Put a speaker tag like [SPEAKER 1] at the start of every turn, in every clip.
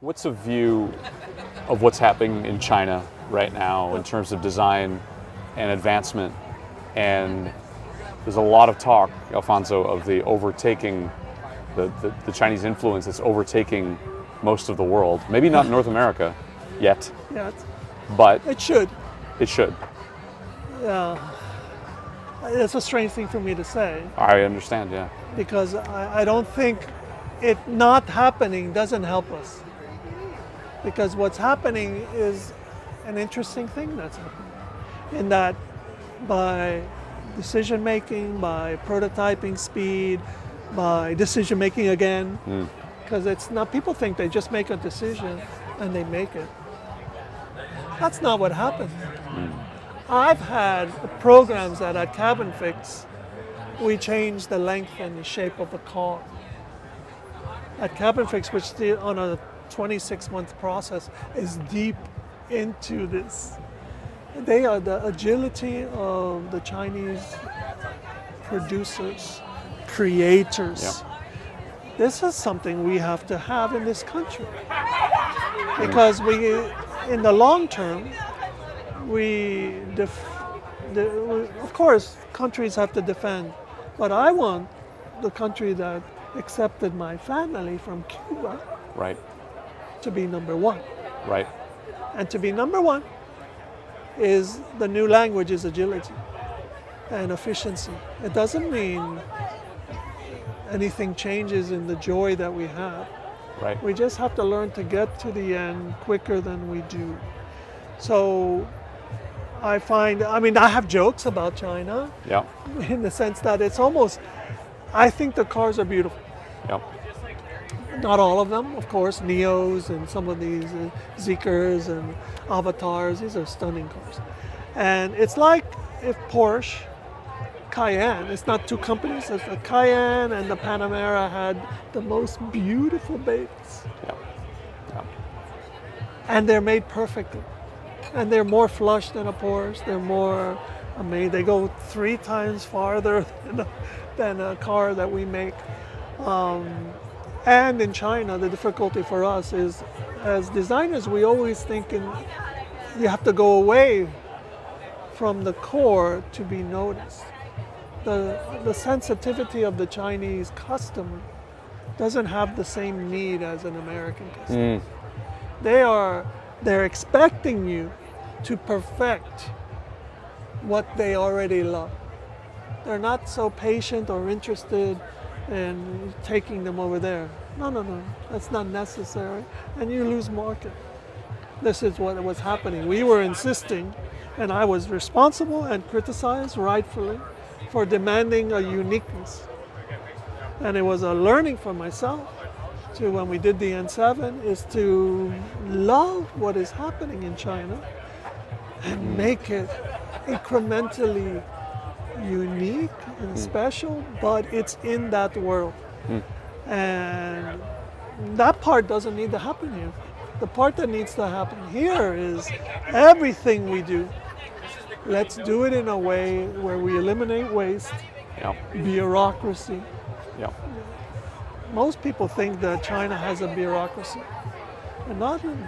[SPEAKER 1] What's a view of what's happening in China right now in terms of design and advancement? And there's a lot of talk, Alfonso, of the overtaking, the Chinese influence that's overtaking most of the world. Maybe not North America yet, but
[SPEAKER 2] it should.
[SPEAKER 1] It should.
[SPEAKER 2] Yeah. It's a strange thing for me to say.
[SPEAKER 1] I understand, yeah.
[SPEAKER 2] Because I don't think it not happening doesn't help us. Because what's happening is an interesting thing that's happening. In that by decision making, by prototyping speed, by decision making again, because it's not, people think they just make a decision and they make it. That's not what happens. I've had programs that at Cabin Fix, we change the length and the shape of a car. At Cabin Fix, which on a 26-month process is deep into this. They are the agility of the Chinese producers, creators.
[SPEAKER 1] Yeah.
[SPEAKER 2] This is something we have to have in this country. Because we, in the long term, of course, countries have to defend, but I want the country that accepted my family from Cuba to be number one.
[SPEAKER 1] Right.
[SPEAKER 2] And to be number one is the new language is agility and efficiency. It doesn't mean anything changes in the joy that we have.
[SPEAKER 1] Right.
[SPEAKER 2] We just have to learn to get to the end quicker than we do. So I have jokes about China in the sense that it's almost, I think the cars are beautiful.
[SPEAKER 1] Yep.
[SPEAKER 2] Not all of them, of course, Neos and some of these Zeekers and Avatars, these are stunning cars. And it's like if Porsche, Cayenne, it's not two companies, it's the Cayenne and the Panamera had the most beautiful babies.
[SPEAKER 1] Yep. Yep.
[SPEAKER 2] And they're made perfectly. And they're more flush than a Porsche, they're more amazing. They go 3 times farther than a car that we make. And in China, the difficulty for us is, as designers, we always think you have to go away from the core to be noticed. The sensitivity of the Chinese customer doesn't have the same need as an American customer. They're expecting you to perfect what they already love. They're not so patient or interested in taking them over there. No, that's not necessary, and you lose market. This is what was happening. We were insisting, and I was responsible and criticized rightfully for demanding a uniqueness. And it was a learning for myself to, when we did the N7, is to love what is happening in China and make it incrementally unique and special, but it's in that world. And that part doesn't need to happen here. The part that needs to happen here is everything we do, let's do it in a way where we eliminate waste, bureaucracy. Most people think that China has a bureaucracy, and not in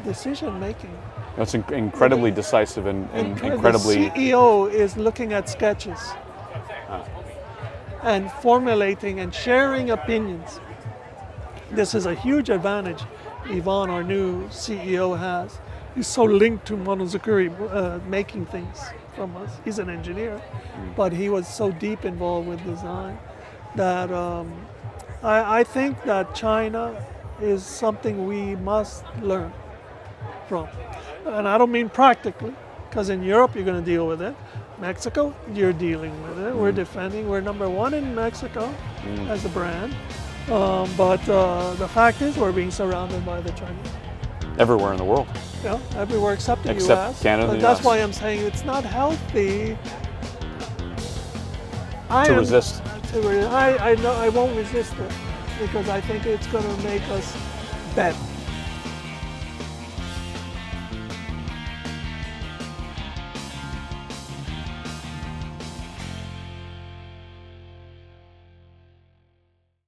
[SPEAKER 2] decision making.
[SPEAKER 1] It's incredibly decisive and incredibly...
[SPEAKER 2] The CEO is looking at sketches and formulating and sharing opinions. This is a huge advantage Ivan, our new CEO, has. He's so linked to Monozukuri making things from us. He's an engineer, but he was so deep involved with design that I think that China is something we must learn from. And I don't mean practically, because in Europe you're going to deal with it. Mexico, you're dealing with it. We're defending. We're number one in Mexico as a brand. But the fact is we're being surrounded by the Chinese.
[SPEAKER 1] Everywhere in the world.
[SPEAKER 2] Yeah, everywhere except the
[SPEAKER 1] except
[SPEAKER 2] US.
[SPEAKER 1] Canada
[SPEAKER 2] But
[SPEAKER 1] and the
[SPEAKER 2] that's
[SPEAKER 1] US.
[SPEAKER 2] why I'm saying it's not healthy
[SPEAKER 1] To resist.
[SPEAKER 2] I know I won't resist it because I think it's going to make us better.